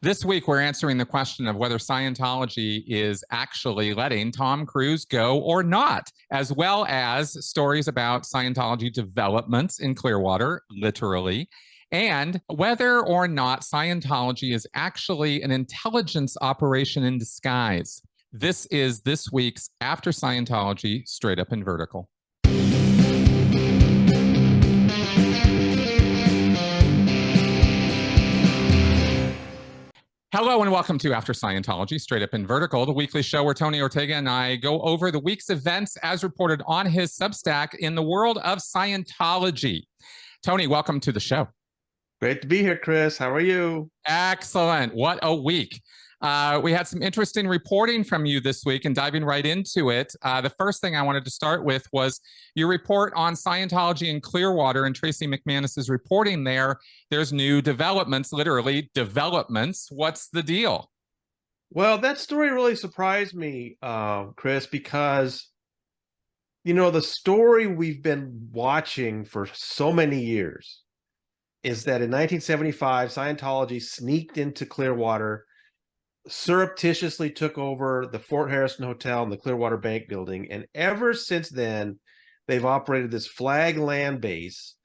This week, we're answering the question of whether Scientology is actually letting Tom Cruise go or not, as well as stories about Scientology developments in Clearwater, literally, and whether or not Scientology is actually an intelligence operation in disguise. This is this week's After Scientology, Straight Up and Vertical. Hello and welcome to After Scientology, Straight Up and Vertical, the weekly show where Tony Ortega and I go over the week's events as reported on his Substack in the world of Scientology. Tony, welcome to the show. Great to be here, Chris. How are you? Excellent. What a week. We had some interesting reporting from you this week, and diving right into it, the first thing I wanted to start with was your report on Scientology in Clearwater, and Tracy McManus's reporting there. There's new developments, literally developments. What's the deal? Well, that story really surprised me, Chris, because, you know, the story we've been watching for so many years is that in 1975, Scientology sneaked into Clearwater, surreptitiously took over the Fort Harrison Hotel and the Clearwater Bank building. And ever since then, they've operated this flag land base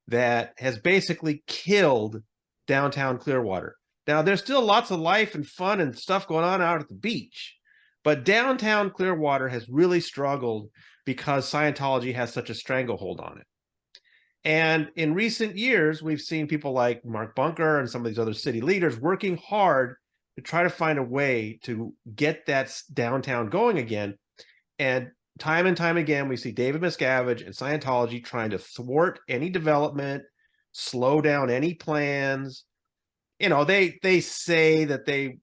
that has basically killed downtown Clearwater. Now, there's still lots of life and fun and stuff going on out at the beach, but downtown Clearwater has really struggled because Scientology has such a stranglehold on it. And in recent years, we've seen people like Mark Bunker and some of these other city leaders working hard to try to find a way to get that downtown going again. And time again, we see David Miscavige and Scientology trying to thwart any development, slow down any plans. You know, they say that they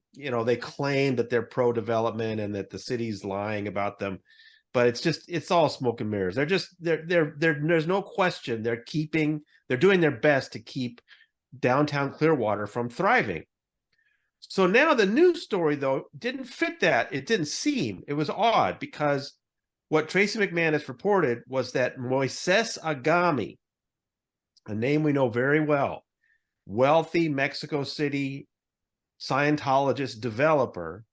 claim that they're pro-development and that the city's lying about them, but it's all smoke and mirrors. There's no question they're doing their best to keep downtown Clearwater from thriving. So now the news story, though, didn't fit that. It didn't seem. It was odd because what Tracy McManus reported was that Moises Agami, a name we know very well, wealthy Mexico City Scientologist developer,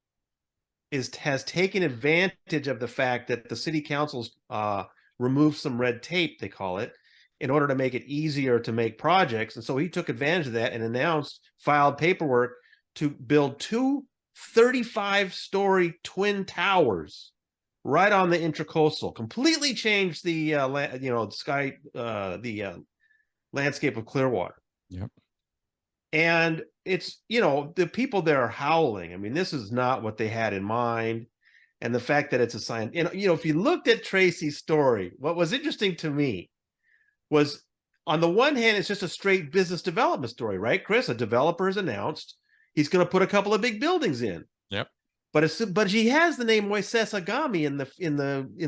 has taken advantage of the fact that the city council's removed some red tape, they call it, in order to make it easier to make projects. And so he took advantage of that and filed paperwork to build two 35-story twin towers right on the Intracoastal, completely changed the landscape of Clearwater. Yep. And it's, the people there are howling. I mean, this is not what they had in mind. And the fact that it's a sign, if you looked at Tracy's story, what was interesting to me was, on the one hand, it's just a straight business development story, right, Chris? A developer has announced he's going to put a couple of big buildings in. Yep. But she has the name Moises Agami in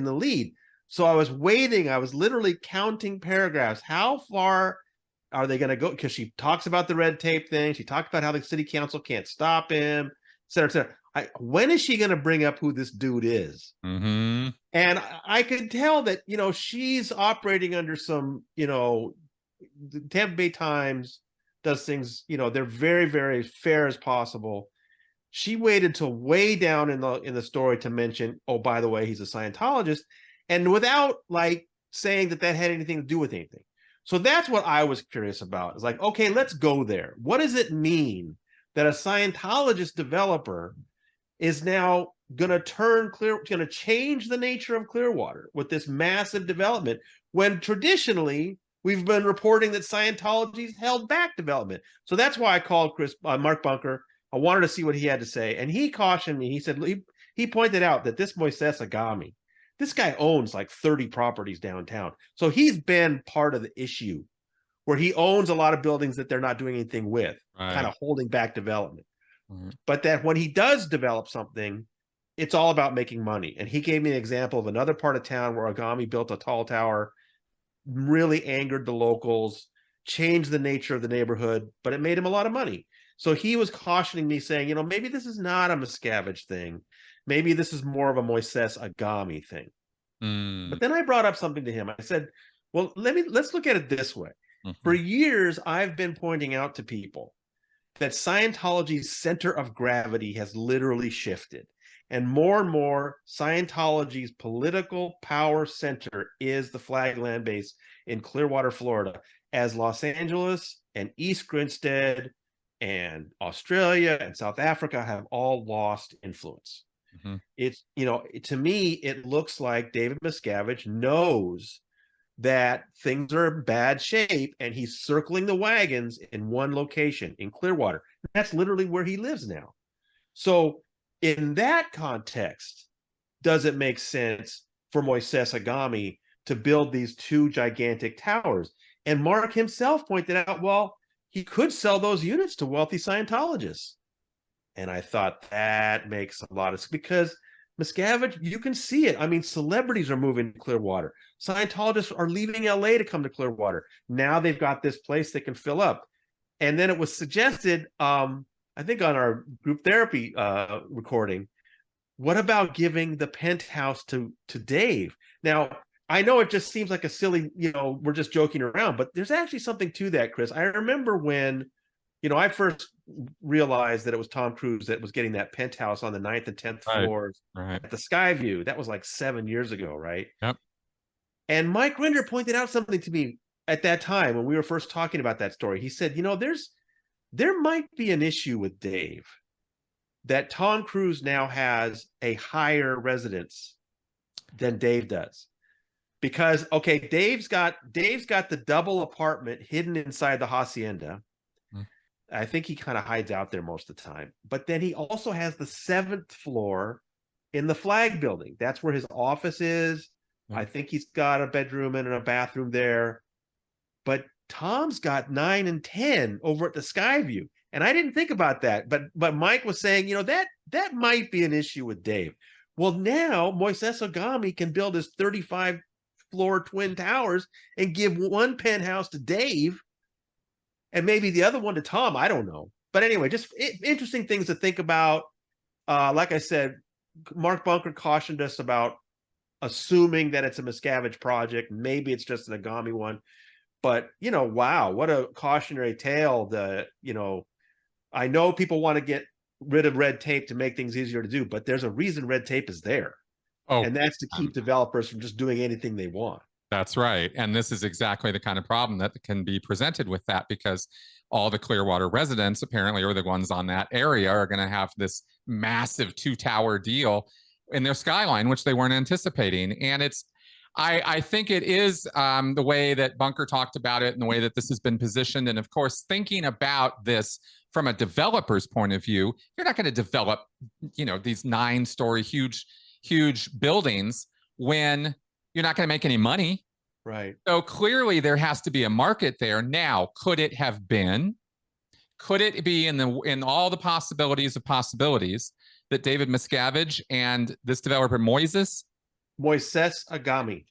the lead. So I was waiting. I was literally counting paragraphs. How far are they going to go? Because she talks about the red tape thing. She talked about how the city council can't stop him, et cetera, et cetera. When is she going to bring up who this dude is? Mm-hmm. And I could tell that, she's operating under some, the Tampa Bay Times does things, they're very, very fair as possible. She waited till way down in the story to mention, oh, by the way, he's a Scientologist, and without saying that had anything to do with anything. So that's what I was curious about. It's like, okay, let's go there. What does it mean that a Scientologist developer is now going to change the nature of Clearwater with this massive development, when traditionally we've been reporting that Scientology's held back development? So that's why I called Mark Bunker. I wanted to see what he had to say. And he cautioned me. He said, he pointed out that this Moises Agami, this guy owns like 30 properties downtown. So he's been part of the issue where he owns a lot of buildings that they're not doing anything with, right, kind of holding back development. Mm-hmm. But that when he does develop something, it's all about making money. And he gave me an example of another part of town where Agami built a tall tower, really angered the locals, changed the nature of the neighborhood, but it made him a lot of money. So he was cautioning me, saying, maybe this is not a Miscavige thing. Maybe this is more of a Moises Agami thing. But then I brought up something to him. I said, well, let's look at it this way. Mm-hmm. For years, I've been pointing out to people that Scientology's center of gravity has literally shifted. And more, Scientology's political power center is the flag land base in Clearwater, Florida, as Los Angeles and East Grinstead and Australia and South Africa have all lost influence. Mm-hmm. It's, you know, to me, it looks like David Miscavige knows that things are in bad shape and he's circling the wagons in one location in Clearwater. That's literally where he lives now. So in that context, does it make sense for Moises Agami to build these two gigantic towers? And Mark himself pointed out, well, he could sell those units to wealthy Scientologists. And I thought that makes a lot of sense, because Miscavige, you can see it. I mean, celebrities are moving to Clearwater. Scientologists are leaving LA to come to Clearwater. Now they've got this place they can fill up. And then it was suggested, I think on our group therapy recording, what about giving the penthouse to Dave? Now, I know it just seems like a silly, you know, we're just joking around, but there's actually something to that, Chris. I remember when, you know, I first realized that it was Tom Cruise that was getting that penthouse on the 9th and 10th floors at the Skyview. That was like 7 years ago, right? Yep. And Mike Rinder pointed out something to me at that time when we were first talking about that story. He said, you know, there might be an issue with Dave, that Tom Cruise now has a higher residence than Dave does. Because, okay, Dave's got the double apartment hidden inside the hacienda. I think he kind of hides out there most of the time. But then he also has the 7th floor in the flag building. That's where his office is. I think he's got a bedroom and a bathroom there. But Tom's got 9 and 10 over at the Skyview. And I didn't think about that. But Mike was saying, you know, that might be an issue with Dave. Well, now Moises Agami can build his 35-floor twin towers and give one penthouse to Dave and maybe the other one to Tom. I don't know. But anyway, just interesting things to think about. Like I said, Mark Bunker cautioned us about assuming that it's a Miscavige project. Maybe it's just an Agami one. But, you know, wow, what a cautionary tale. I know people want to get rid of red tape to make things easier to do, but there's a reason red tape is there. Oh, and that's to keep developers from just doing anything they want. That's right. And this is exactly the kind of problem that can be presented with that, because all the Clearwater residents apparently, or the ones on that area, are going to have this massive 2-tower deal in their skyline, which they weren't anticipating. And I think it is the way that Bunker talked about it and the way that this has been positioned. And of course, thinking about this from a developer's point of view, you're not going to develop, you know, these 9-story huge buildings when you're not going to make any money. Right. So clearly there has to be a market there. Now, could it have been? Could it be in all the possibilities of possibilities that David Miscavige and this developer Moises Agami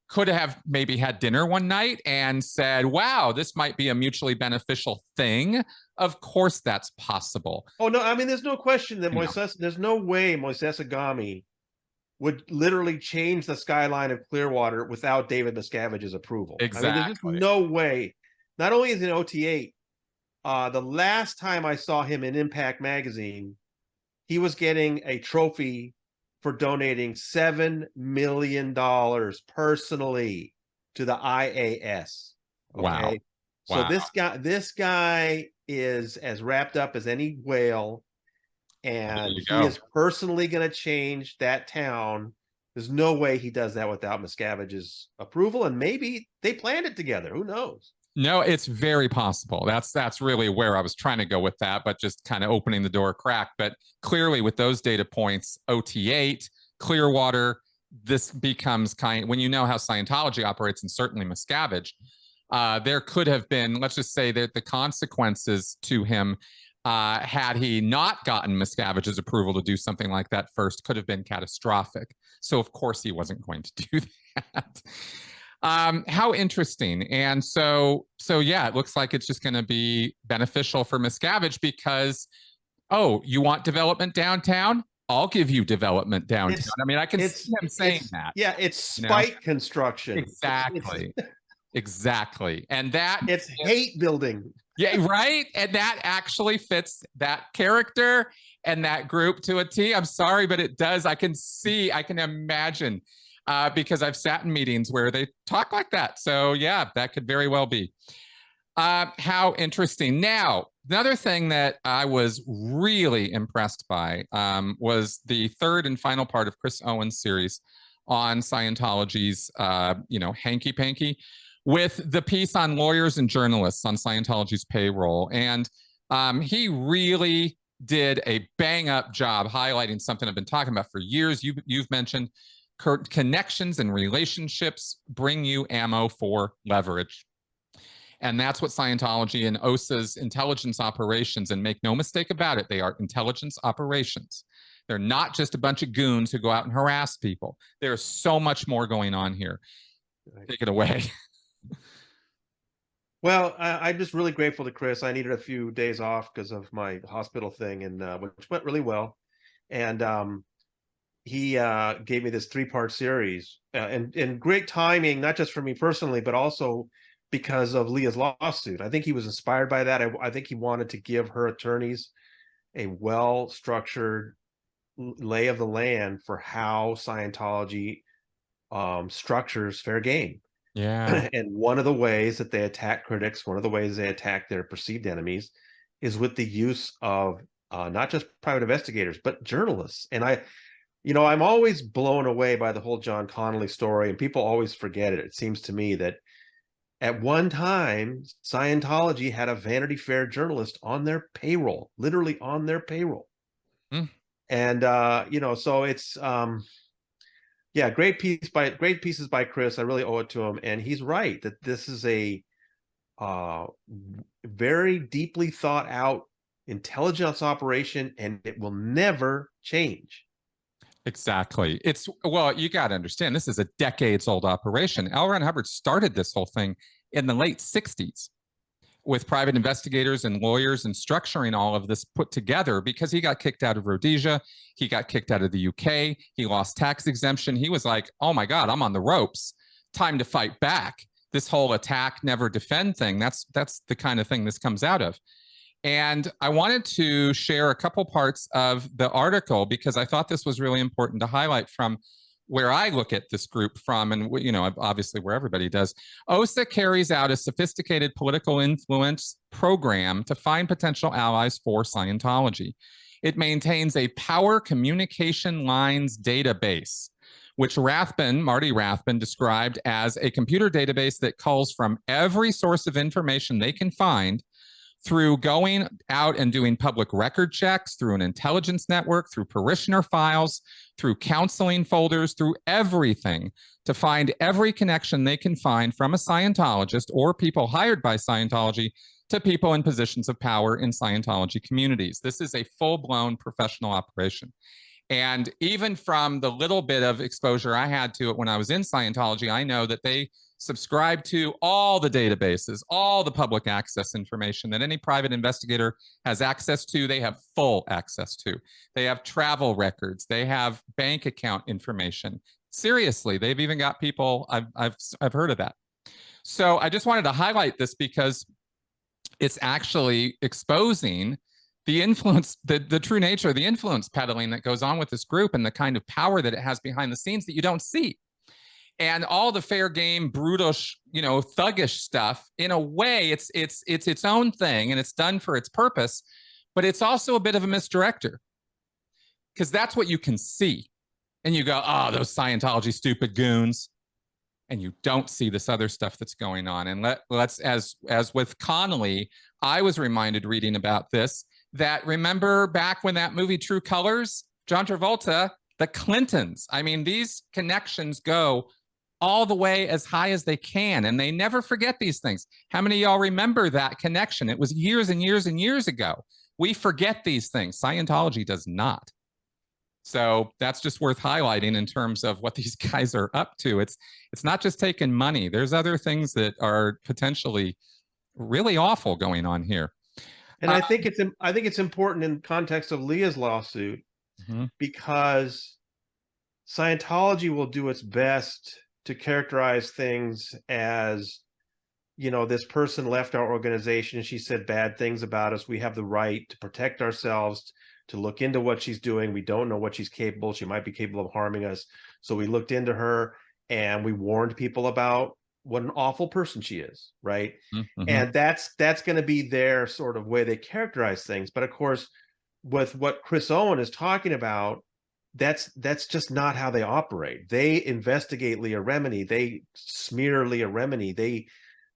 could have maybe had dinner one night and said, wow, this might be a mutually beneficial thing? Of course that's possible. Oh, no, I mean, there's no question that there's no way Moises Agami would literally change the skyline of Clearwater without David Miscavige's approval. Exactly. I mean, there's just no way. Not only is it OT8, the last time I saw him in Impact Magazine, he was getting a trophy for donating $7 million personally to the IAS. Okay? Wow. So this guy is as wrapped up as any whale, and he is personally going to change that town. There's no way he does that without Miscavige's approval, and maybe they planned it together. Who knows? No, it's very possible. That's really where I was trying to go with that, but just kind of opening the door a crack. But clearly with those data points, OT8, Clearwater, this becomes when you know how Scientology operates, and certainly Miscavige, there could have been, let's just say that the consequences to him, had he not gotten Miscavige's approval to do something like that first, could have been catastrophic. So of course he wasn't going to do that. How interesting. And so yeah, it looks like it's just going to be beneficial for Miscavige because, oh, you want development downtown? I'll give you development downtown. I mean, I can see him saying that. Yeah, it's spite construction. Exactly. Exactly. And that it's hate building. Yeah, right. And that actually fits that character and that group to a T. I'm sorry, but it does. I can see, I can imagine, because I've sat in meetings where they talk like that. So yeah, that could very well be. How interesting. Now, another thing that I was really impressed by was the third and final part of Chris Owen's series on Scientology's, hanky-panky, with the piece on lawyers and journalists on Scientology's payroll. And he really did a bang-up job highlighting something I've been talking about for years. You've mentioned connections and relationships bring you ammo for leverage. And that's what Scientology and OSA's intelligence operations, and make no mistake about it, they are intelligence operations. They're not just a bunch of goons who go out and harass people. There's so much more going on here. Take it away. Well, I'm just really grateful to Chris. I needed a few days off because of my hospital thing, and which went really well. And he gave me this 3-part series, and great timing, not just for me personally, but also because of Leah's lawsuit. I think he was inspired by that. I think he wanted to give her attorneys a well-structured lay of the land for how Scientology structures fair game. Yeah. And one of the ways that they attack critics, one of the ways they attack their perceived enemies, is with the use of not just private investigators, but journalists. And I'm always blown away by the whole John Connolly story, and people always forget it. It seems to me that at one time, Scientology had a Vanity Fair journalist on their payroll, literally on their payroll. Mm. And so it's great pieces by Chris. I really owe it to him, and he's right that this is a very deeply thought out intelligence operation, and it will never change. Exactly. Well, you got to understand, this is a decades old operation. L. Ron Hubbard started this whole thing in the late 60s with private investigators and lawyers and structuring all of this put together, because he got kicked out of Rhodesia. He got kicked out of the UK. He lost tax exemption. He was like, oh my God, I'm on the ropes. Time to fight back. This whole attack, never defend thing, that's the kind of thing this comes out of. And I wanted to share a couple parts of the article because I thought this was really important to highlight from where I look at this group from, and obviously where everybody does. OSA carries out a sophisticated political influence program to find potential allies for Scientology. It maintains a power communication lines database, which Marty Rathbun described as a computer database that culls from every source of information they can find, through going out and doing public record checks, through an intelligence network, through parishioner files, through counseling folders, through everything, to find every connection they can find from a Scientologist or people hired by Scientology to people in positions of power in Scientology communities. This is a full-blown professional operation. And even from the little bit of exposure I had to it when I was in Scientology, I know that they subscribe to all the databases, all the public access information that any private investigator has access to. They have full access to. They have travel records. They have bank account information. Seriously, they've even got people. I've heard of that. So I just wanted to highlight this because it's actually exposing the influence, the true nature of the influence peddling that goes on with this group, and the kind of power that it has behind the scenes that you don't see. And all the fair game, brutish, thuggish stuff, in a way, it's its own thing, and it's done for its purpose, but it's also a bit of a misdirector, because that's what you can see. And you go, oh, those Scientology stupid goons. And you don't see this other stuff that's going on. And let's, as with Connolly, I was reminded reading about this, that remember back when that movie True Colors, John Travolta, the Clintons. I mean, these connections go all the way as high as they can, and they never forget these things. How many of y'all remember that connection? It was years and years and years ago. We forget these things. Scientology does not. So that's just worth highlighting in terms of what these guys are up to. It's not just taking money. There's other things that are potentially really awful going on here. And I think it's important in context of Leah's lawsuit, because Scientology will do its best to characterize things as, you know, this person left our organization. She said bad things about us. We have the right to protect ourselves, to look into what she's doing. We don't know what she's capable. She might be capable of harming us. So we looked into her and we warned people about what an awful person she is, right? Mm-hmm. And that's going to be their sort of way they characterize things. But of course, with what Cruzs Own is talking about, that's just not how they operate. They investigate Leah Remini. They smear Leah Remini. They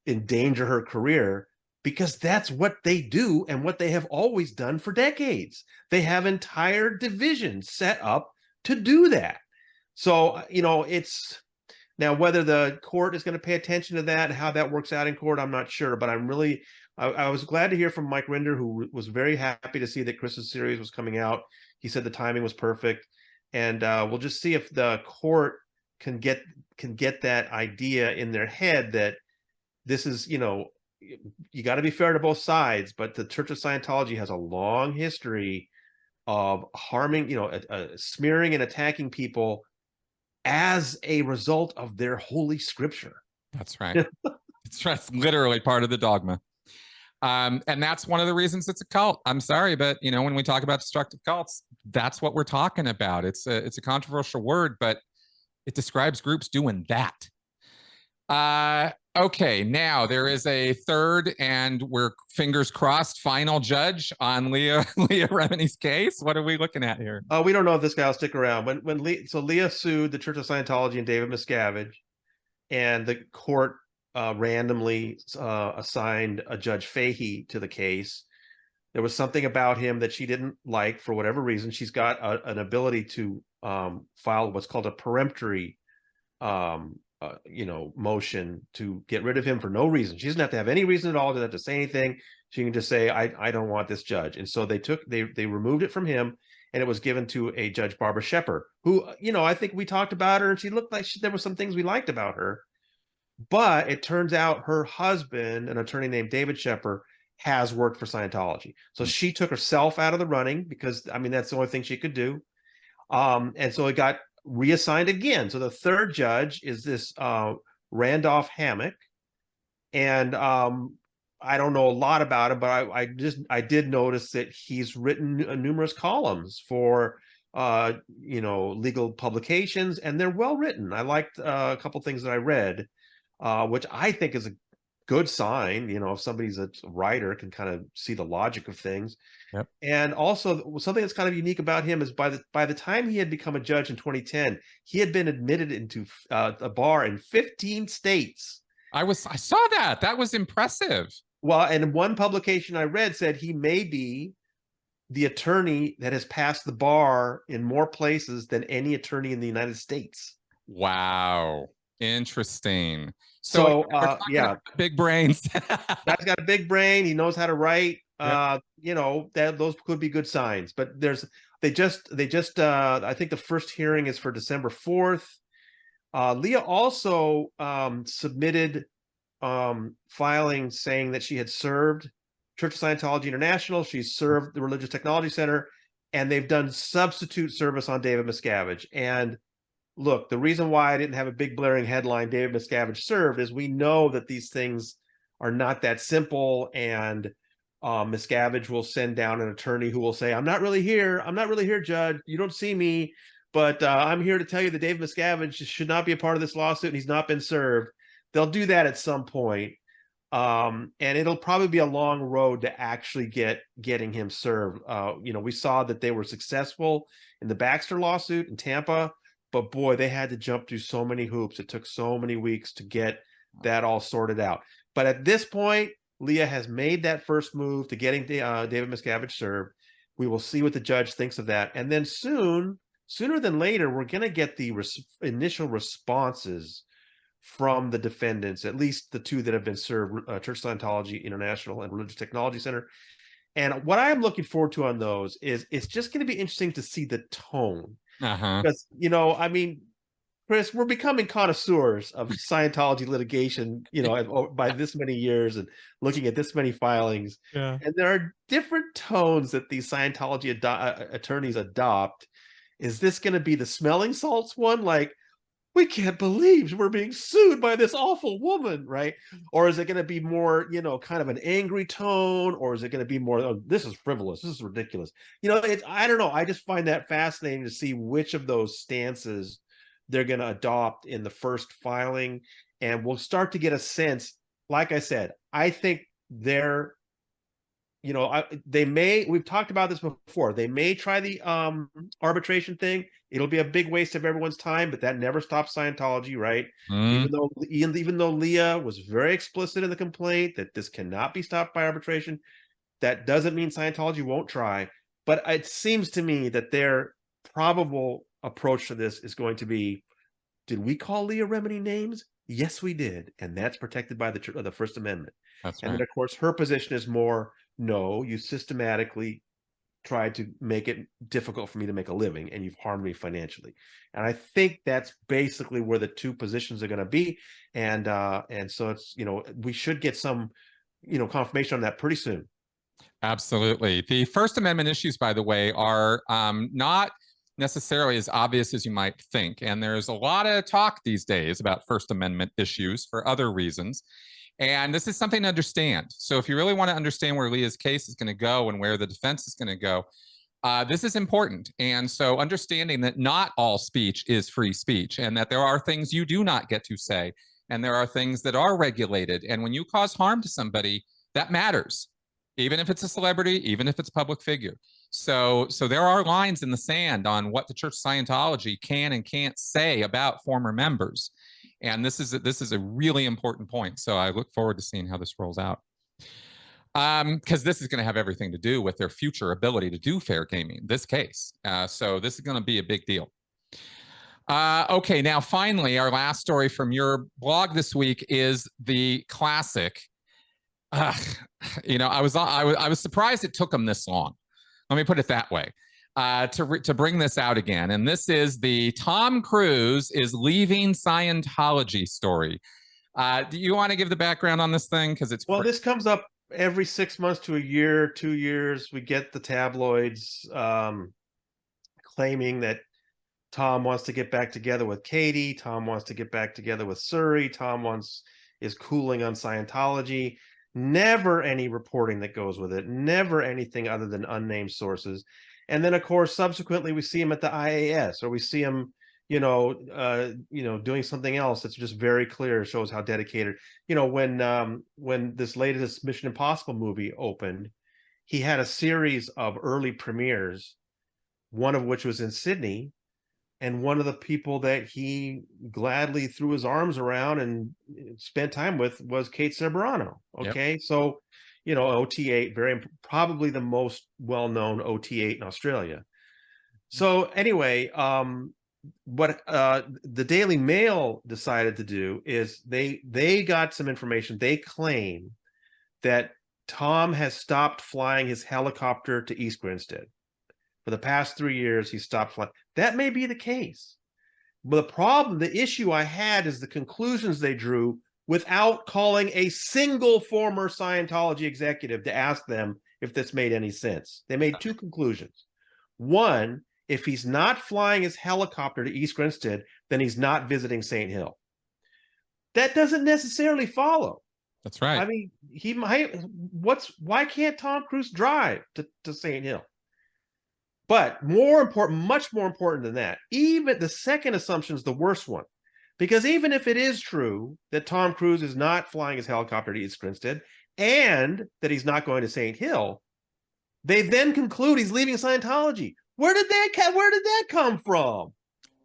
endanger her career because that's what they do and what they have always done for decades. They have entire divisions set up to do that. So, you know, it's now whether the court is going to pay attention to that and how that works out in court, I'm not sure. But I was glad to hear from Mike Rinder, who was very happy to see that Chris's series was coming out. He said the timing was perfect. And we'll just see if the court can get that idea in their head that this is, you know, you got to be fair to both sides, but the Church of Scientology has a long history of harming, you know, smearing and attacking people as a result of their holy scripture. That's right. It's literally part of the dogma. And that's one of the reasons it's a cult. I'm sorry, but you know, when we talk about destructive cults, that's what we're talking about. It's a controversial word, but it describes groups doing that. Okay, now there is a third, and we're fingers crossed, final judge on Leah Remini's case. What are we looking at here? We don't know if this guy will stick around. So Leah sued the Church of Scientology and David Miscavige, and the court randomly assigned a Judge Fahey to the case. There was something about him that she didn't like for whatever reason. She's got an ability to file what's called a peremptory motion to get rid of him for no reason. She doesn't have to have any reason at all. Doesn't have to say anything. She can just say, I don't want this judge. And so they removed it from him, and it was given to a Judge Barbara Shepard, who, you know, I think we talked about her and she looked like there were some things we liked about her. But it turns out her husband, an attorney named David Shepard, has worked for Scientology. So she took herself out of the running because, I mean, that's the only thing she could do. And so it got reassigned again. So the third judge is this Randolph Hammock. And I don't know a lot about him, but I did notice that he's written numerous columns for legal publications, and they're well written. I liked a couple things that I read, which I think is a good sign. You know, if somebody's a writer, can kind of see the logic of things. Yep. And also something that's kind of unique about him is by the time he had become a judge in 2010, he had been admitted into a bar in 15 states. I saw that. That was impressive. Well, and one publication I read said he may be the attorney that has passed the bar in more places than any attorney in the United States. Wow. Interesting. So yeah, big brains. Guy's got a big brain. He knows how to write. Yep. You know, those could be good signs. But they just I think the first hearing is for December 4th. Leah also submitted filings saying that she had served Church of Scientology International. She's served the Religious Technology Center, and they've done substitute service on David Miscavige. And look, the reason why I didn't have a big blaring headline, David Miscavige served, is we know that these things are not that simple. And Miscavige will send down an attorney who will say, I'm not really here, Judge. You don't see me, but I'm here to tell you that David Miscavige should not be a part of this lawsuit, and he's not been served. They'll do that at some point. And it'll probably be a long road to actually getting him served. We saw that they were successful in the Baxter lawsuit in Tampa, but boy, they had to jump through so many hoops. It took so many weeks to get that all sorted out. But at this point, Leah has made that first move to getting David Miscavige served. We will see what the judge thinks of that. And then sooner than later, we're going to get the initial responses from the defendants, at least the two that have been served, Church of Scientology International and Religious Technology Center. And what I am looking forward to on those is it's just going to be interesting to see the tone. Because, you know, I mean, Chris, we're becoming connoisseurs of Scientology litigation, you know, by this many years and looking at this many filings. Yeah. And there are different tones that these Scientology attorneys adopt. Is this going to be the smelling salts one? Like, we can't believe we're being sued by this awful woman, right? Or is it going to be more, kind of an angry tone, or is it going to be more, oh, this is frivolous, this is ridiculous? I don't know. I just find that fascinating to see which of those stances they're going to adopt in the first filing, and we'll start to get a sense. Like I said, I think they're we've talked about this before. They may try the arbitration thing. It'll be a big waste of everyone's time, but that never stops Scientology, right? Mm. Even though Leah was very explicit in the complaint that this cannot be stopped by arbitration, that doesn't mean Scientology won't try. But it seems to me that their probable approach to this is going to be, did we call Leah Remini names? Yes, we did. And that's protected by the First Amendment. That's And right. then, of course, her position is more, no, you systematically tried to make it difficult for me to make a living, and you've harmed me financially. And I think that's basically where the two positions are going to be. And so it's, we should get some, confirmation on that pretty soon. Absolutely. The First Amendment issues, by the way, are not necessarily as obvious as you might think. And there's a lot of talk these days about First Amendment issues for other reasons. And this is something to understand. So if you really want to understand where Leah's case is going to go and where the defense is going to go, this is important. And so understanding that not all speech is free speech, and that there are things you do not get to say, and there are things that are regulated. And when you cause harm to somebody, that matters, even if it's a celebrity, even if it's a public figure. So there are lines in the sand on what the Church of Scientology can and can't say about former members. And this is a really important point. So I look forward to seeing how this rolls out. Because this is going to have everything to do with their future ability to do fair gaming, this case. So this is going to be a big deal. Okay, now finally, our last story from your blog this week is the classic. I was surprised it took them this long. Let me put it that way. To bring this out again. And this is the Tom Cruise is leaving Scientology story. Do you want to give the background on this thing? Because it's this comes up every 6 months to a year, 2 years. We get the tabloids claiming that Tom wants to get back together with Katie. Tom wants to get back together with Suri. Tom is cooling on Scientology. Never any reporting that goes with it. Never anything other than unnamed sources. And then, of course, subsequently, we see him at the IAS, or we see him, doing something else that's just very clear, shows how dedicated. When this latest Mission Impossible movie opened, he had a series of early premieres, one of which was in Sydney, and one of the people that he gladly threw his arms around and spent time with was Kate Ceberano. Okay, yep. So OT8, probably the most well-known OT8 in Australia. So anyway, what the Daily Mail decided to do is they got some information. They claim that Tom has stopped flying his helicopter to East Grinstead. For the past 3 years, he stopped flying. That may be the case. But the issue I had is the conclusions they drew without calling a single former Scientology executive to ask them if this made any sense. They made two conclusions. One, if he's not flying his helicopter to East Grinstead, then he's not visiting St. Hill. That doesn't necessarily follow. That's right. I mean, why can't Tom Cruise drive to St. Hill? But much more important than that, even the second assumption is the worst one. Because even if it is true that Tom Cruise is not flying his helicopter to East Grinstead and that he's not going to St. Hill, they then conclude he's leaving Scientology. Where did that come from?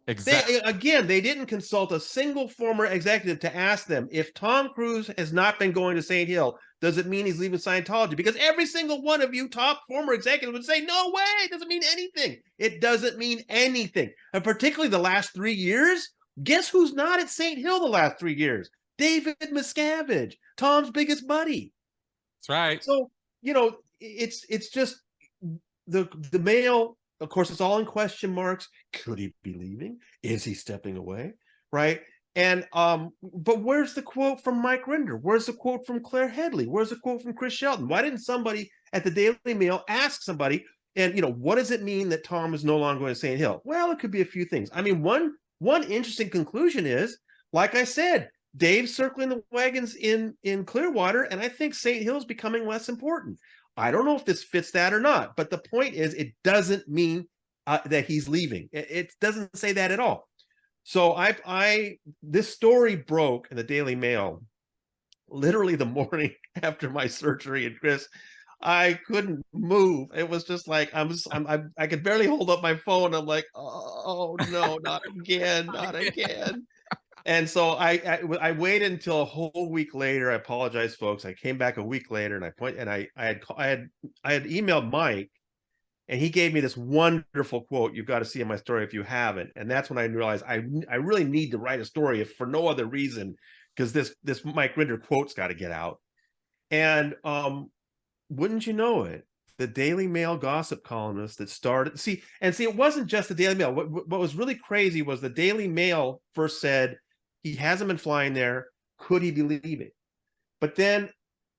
Exactly. They didn't consult a single former executive to ask them, if Tom Cruise has not been going to St. Hill, does it mean he's leaving Scientology? Because every single one of you top former executives would say, no way, it doesn't mean anything. It doesn't mean anything. And particularly the last 3 years, guess who's not at St. Hill the last 3 years? David Miscavige, Tom's biggest buddy. That's right. So, it's just the Mail. Of course, it's all in question marks. Could he be leaving? Is he stepping away? Right? And but where's the quote from Mike Rinder? Where's the quote from Claire Headley? Where's the quote from Chris Shelton? Why didn't somebody at the Daily Mail ask somebody, and what does it mean that Tom is no longer going to St. Hill? Well, it could be a few things. I mean, one one interesting conclusion is, like I said, Dave's circling the wagons in Clearwater, and I think St. Hill's becoming less important. I don't know if this fits that or not, but the point is, it doesn't mean that he's leaving. It doesn't say that at all. So this story broke in the Daily Mail literally the morning after my surgery, and Chris, I couldn't move. It was just like I could barely hold up my phone. I'm like, oh no, not again, not again. And so I waited until a whole week later. I apologize, folks. I came back a week later, and I had emailed Mike, and he gave me this wonderful quote. You've got to see in my story if you haven't. And that's when I realized I really need to write a story, if for no other reason, because this Mike Rinder quote's got to get out. And wouldn't you know it, the Daily Mail gossip columnist that started, see, it wasn't just the Daily Mail. What was really crazy was the Daily Mail first said he hasn't been flying there. Could he be leaving? But then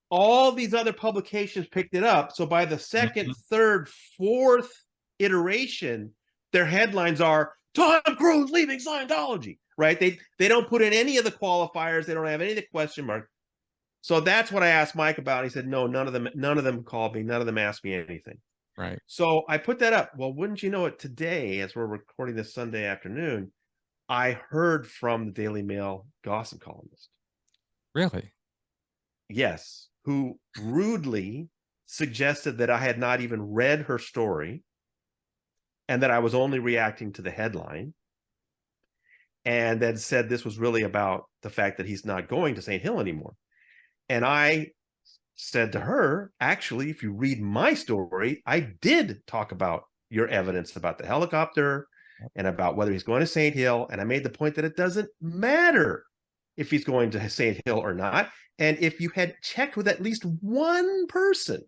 all these other publications picked it up. So by the second, third, fourth iteration, their headlines are Tom Cruise leaving Scientology, right? They don't put in any of the qualifiers. They don't have any of the question mark. So that's what I asked Mike about. He said, no, none of them called me. None of them asked me anything. Right. So I put that up. Well, wouldn't you know it, today, as we're recording this Sunday afternoon, I heard from the Daily Mail gossip columnist. Really? Yes. Who rudely suggested that I had not even read her story and that I was only reacting to the headline, and then said this was really about the fact that he's not going to St. Hill anymore. And I said to her, actually, if you read my story, I did talk about your evidence about the helicopter and about whether he's going to St. Hill. And I made the point that it doesn't matter if he's going to St. Hill or not. And if you had checked with at least one person,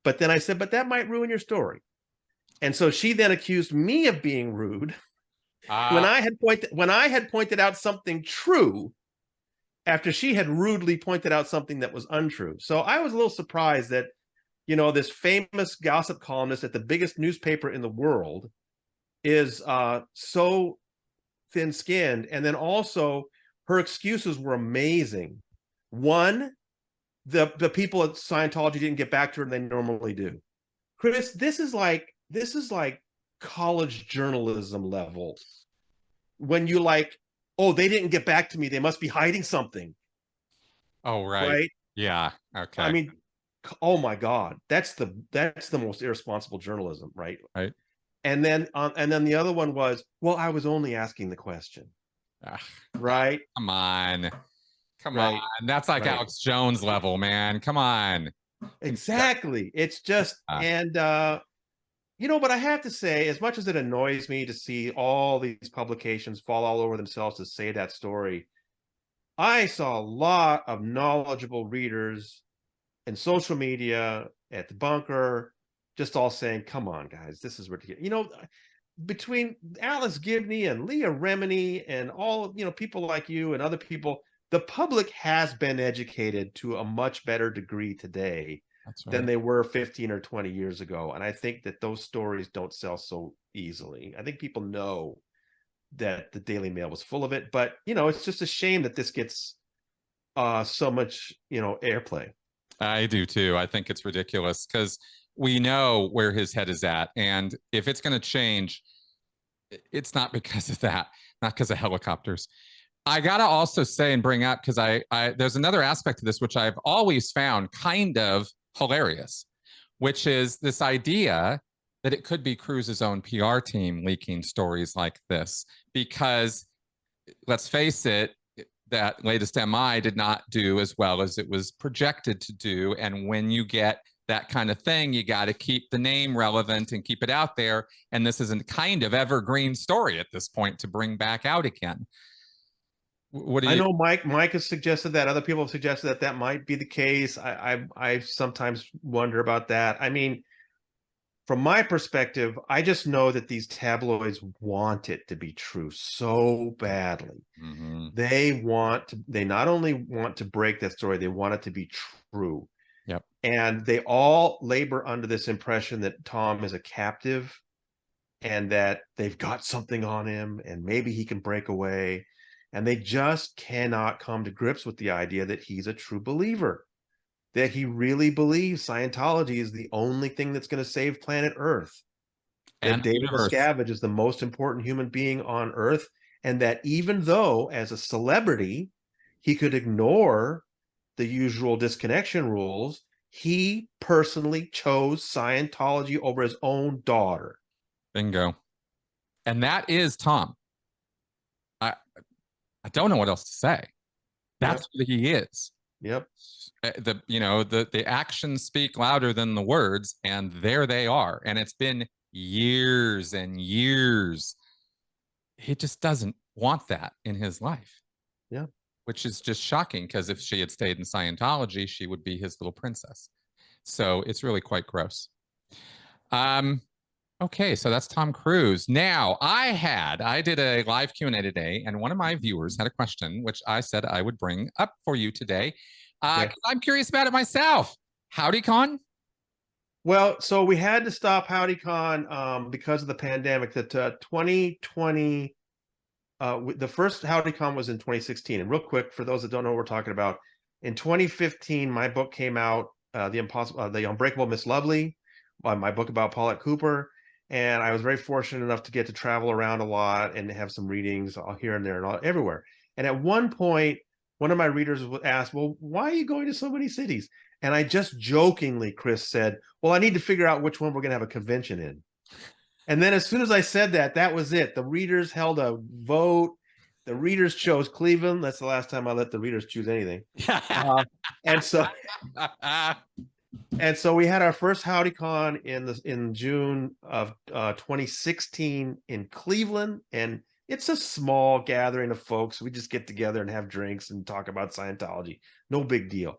but then I said, but that might ruin your story. And so she then accused me of being rude when I had pointed out something true, after she had rudely pointed out something that was untrue. So I was a little surprised that, this famous gossip columnist at the biggest newspaper in the world is so thin-skinned. And then also her excuses were amazing. One, the people at Scientology didn't get back to her, and they normally do. Chris, this is like college journalism level. When you oh, they didn't get back to me, they must be hiding something. Oh, right. Yeah. Okay. I mean, oh my God, that's the most irresponsible journalism, right? Right. And then the other one was, well, I was only asking the question. Right. Come on. That's like Alex Jones level, man. Come on. Exactly. It's just, and but I have to say, as much as it annoys me to see all these publications fall all over themselves to say that story, I saw a lot of knowledgeable readers in social media, at the bunker, just all saying, come on, guys, this is ridiculous. Between Alice Gibney and Leah Remini and all, people like you and other people, the public has been educated to a much better degree today than they were 15 or 20 years ago. And I think that those stories don't sell so easily. I think people know that the Daily Mail was full of it, but it's just a shame that this gets so much airplay. I do too. I think it's ridiculous because we know where his head is at, and if it's going to change, it's not because of that, not because of helicopters. I gotta also say and bring up, because I there's another aspect to this which I've always found kind of hilarious, which is this idea that it could be Cruz's own PR team leaking stories like this. Because let's face it, that latest MI did not do as well as it was projected to do. And when you get that kind of thing, you got to keep the name relevant and keep it out there. And this is a kind of evergreen story at this point to bring back out again. What do you... I know Mike has suggested that. Other people have suggested that might be the case. I sometimes wonder about that. I mean, from my perspective, I just know that these tabloids want it to be true so badly. Mm-hmm. They not only want to break that story, they want it to be true. Yep. And they all labor under this impression that Tom is a captive and that they've got something on him and maybe he can break away. And they just cannot come to grips with the idea that he's a true believer, that he really believes Scientology is the only thing that's going to save planet Earth, that And the David universe. Miscavige is the most important human being on Earth, and that even though as a celebrity he could ignore the usual disconnection rules, he personally chose Scientology over his own daughter. Bingo. And that is Tom. I don't know what else to say. That's what he is. Yep. The actions speak louder than the words, and there they are. And it's been years and years. He just doesn't want that in his life. Yeah. Which is just shocking, because if she had stayed in Scientology, she would be his little princess. So it's really quite gross. Okay, so that's Tom Cruise. Now, I did a live Q&A today, and one of my viewers had a question, which I said I would bring up for you today. Okay. I'm curious about it myself. HowdyCon? Well, so we had to stop HowdyCon because of the pandemic. That 2020, the first HowdyCon was in 2016. And real quick, for those that don't know what we're talking about, in 2015, my book came out, The Unbreakable Miss Lovely, my book about Paulette Cooper. And I was very fortunate enough to get to travel around a lot and have some readings here and there and everywhere. And at one point, one of my readers asked, well, why are you going to so many cities? And I just jokingly, Chris, said, well, I need to figure out which one we're going to have a convention in. And then as soon as I said that, that was it. The readers held a vote. The readers chose Cleveland. That's the last time I let the readers choose anything. And so we had our first HowdyCon in June of 2016 in Cleveland, and it's a small gathering of folks. We just get together and have drinks and talk about Scientology. No big deal.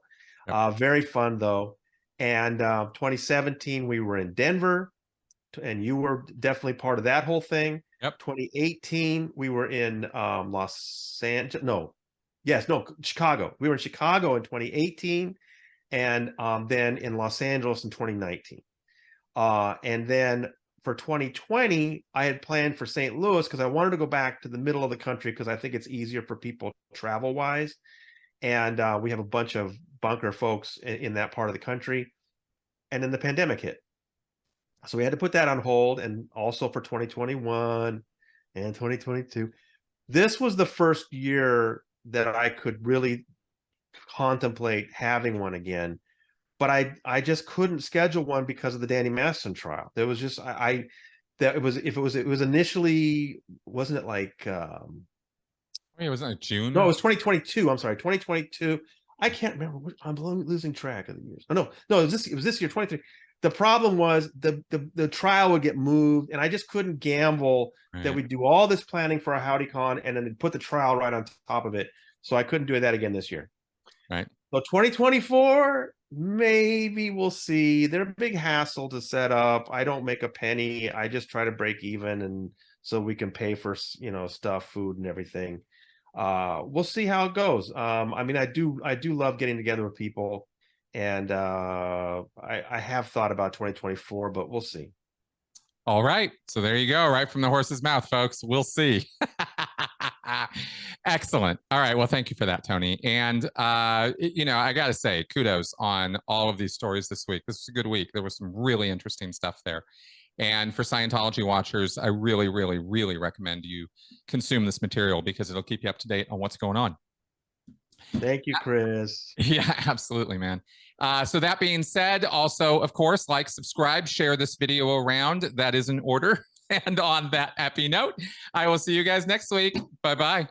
Yep. Very fun though. And 2017 we were in Denver, and you were definitely part of that whole thing. Yep. 2018 we were in Chicago. We were in Chicago in 2018. And then in Los Angeles in 2019. And then for 2020, I had planned for St. Louis because I wanted to go back to the middle of the country because I think it's easier for people travel-wise. And we have a bunch of bunker folks in that part of the country. And then the pandemic hit. So we had to put that on hold, and also for 2021 and 2022. This was the first year that I could really contemplate having one again, but I just couldn't schedule one because of the Danny Masterson trial. There was just it was initially, wasn't it like it wasn't like June? No, it was 2022. I'm sorry, 2022. I can't remember. I'm losing track of the years. Oh, no, it was this year, 23. The problem was the trial would get moved, and I just couldn't gamble that we'd do all this planning for a HowdyCon and then put the trial right on top of it. So I couldn't do that again this year. Right. So 2024, maybe we'll see. They're a big hassle to set up. I don't make a penny. I just try to break even, and so we can pay for stuff, food, and everything. We'll see how it goes. I mean, I do love getting together with people, and I have thought about 2024, but we'll see. All right. So there you go. Right from the horse's mouth, folks. We'll see. Excellent. All right. Well, thank you for that, Tony. And, I got to say, kudos on all of these stories this week. This was a good week. There was some really interesting stuff there. And for Scientology watchers, I really, really, really recommend you consume this material because it'll keep you up to date on what's going on. Thank you, Chris. Yeah, absolutely, man. So that being said, also, of course, like, subscribe, share this video around. That is in order. And on that happy note, I will see you guys next week. Bye-bye.